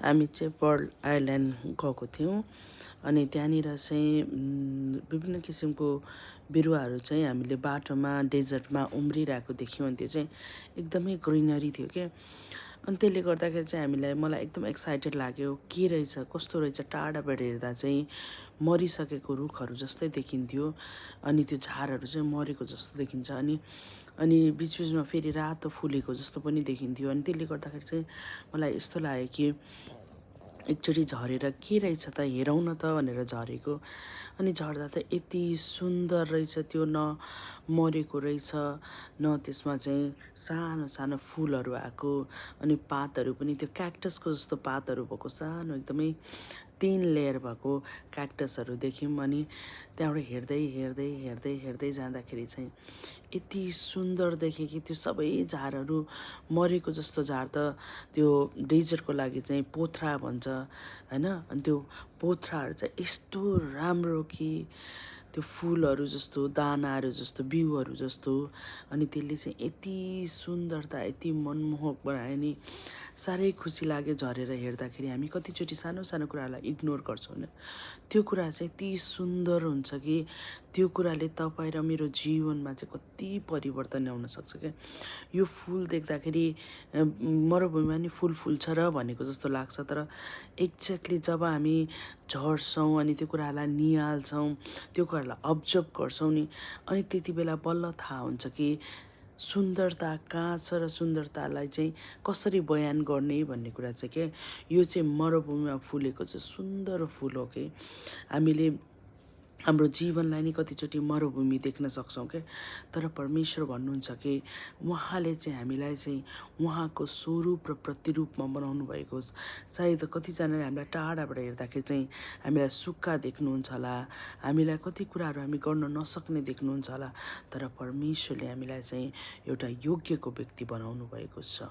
हामी चाहिँ Perl island गएको थियौँ अनि त्यहाँनिर चाहिँ विभिन्न किसिमको बिरुवाहरू चाहिँ हामीले बाटोमा डेजर्टमा उम्रिरहेको देख्यौँ अनि त्यो चाहिँ एकदमै ग्रिनरी थियो क्या। अनि त्यसले गर्दाखेरि चाहिँ मलाई एकदम एक्साइटेड लाग्यो, के रहेछ कस्तो रहेछ, टाढाबाट हेर्दा चाहिँ मरिसकेको रुखहरू जस्तै देखिन्थ्यो अनि त्यो झारहरू चाहिँ मरेको जस्तो देखिन्छ अनि बिचबिचमा फेरि रातो फुलेको जस्तो पनि देखिन्थ्यो। अनि त्यसले गर्दाखेरि चाहिँ मलाई यस्तो लाग्यो कि एकचोटि झरेर के रहेछ त हेरौँ न त भनेर झरेको। अनि झर्दा त यति सुन्दर रहेछ त्यो, न मरेको रहेछ न त्यसमा चाहिँ सानो सानो फुलहरू आएको अनि पातहरू पनि त्यो क्याक्टसको जस्तो पातहरू भएको सानो एकदमै 3 लेयर भएको क्याक्टसहरू देख्यौँ। अनि त्यहाँबाट हेर्दै हेर्दै हेर्दै हेर्दै जाँदाखेरि चाहिँ यति सुन्दर देखेँ कि त्यो सबै झारहरू मरेको जस्तो झार त त्यो डेजर्टको लागि चाहिँ पोथ्रा भन्छ होइन। अनि त्यो पोथ्राहरू चाहिँ यस्तो राम्रो कि त्यो फुलहरू जस्तो, दानाहरू जस्तो, बिउहरू जस्तो। अनि त्यसले चाहिँ यति सुन्दरता, यति मनमोहक बनायो नि, साह्रै खुसी लाग्यो झरेर हेर्दाखेरि। हामी कतिचोटि सानो सानो कुराहरूलाई इग्नोर गर्छौँ होइन, त्यो कुरा चाहिँ यति सुन्दर हुन्छ कि त्यो कुराले तपाईँ र मेरो जीवनमा चाहिँ कति परिवर्तन ल्याउन सक्छ क्या। यो फुल देख्दाखेरि मरुभूमिमा नि फुल फुल्छ र भनेको जस्तो लाग्छ, तर एक्ज्याक्टली जब हामी झर्छौँ अनि त्यो कुराहरूलाई निहाल्छौँ, त्यो कुराहरूलाई अब्जर्भ गर्छौँ नि, अनि त्यति बेला बल्ल थाहा हुन्छ कि सुन्दरता कहाँ छ र सुन्दरतालाई चाहिँ कसरी बयान गर्ने भन्ने कुरा चाहिँ के, यो चाहिँ मरुभूमिमा फुलेको चाहिँ सुन्दर फुल हो कि हामीले हाम्रो जीवनलाई नै कतिचोटि मरुभूमि देख्न सक्छौँ क्या। तर परमेश्वर भन्नुहुन्छ कि उहाँले चाहिँ हामीलाई चाहिँ उहाँको स्वरूप र प्रतिरूपमा बनाउनु भएको होस्। सायद कतिजनाले हामीलाई टाढाबाट हेर्दाखेरि चाहिँ हामीलाई सुक्खा देख्नुहुन्छ होला, हामीलाई कति कुराहरू हामी गर्न नसक्ने देख्नुहुन्छ होला, तर परमेश्वरले हामीलाई चाहिँ एउटा योग्यको व्यक्ति बनाउनु भएको छ।